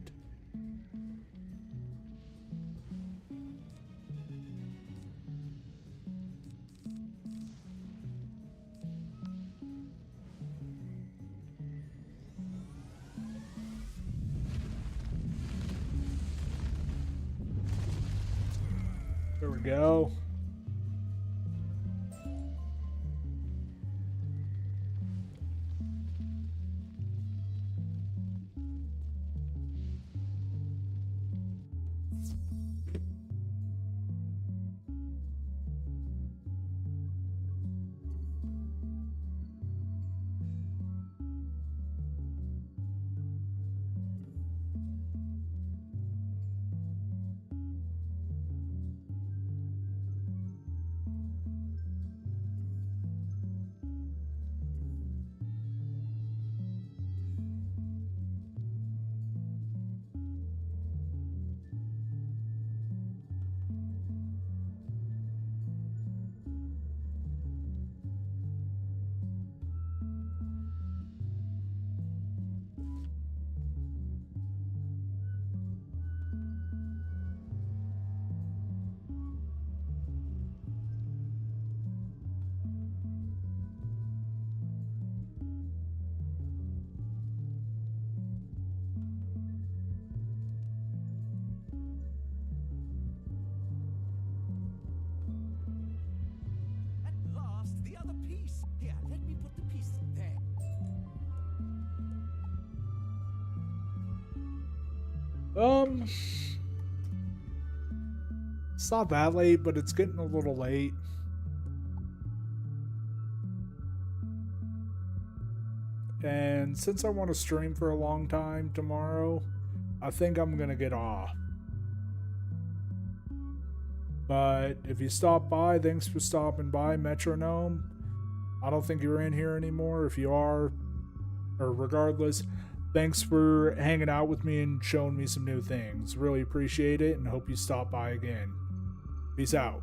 There we go. It's not that late, but it's getting a little late. And since I want to stream for a long time tomorrow, I think I'm gonna get off. But if you stop by, thanks for stopping by, Metronome. I don't think you're in here anymore. If you are, or regardless, thanks for hanging out with me and showing me some new things. Really appreciate it and hope you stop by again. Peace out.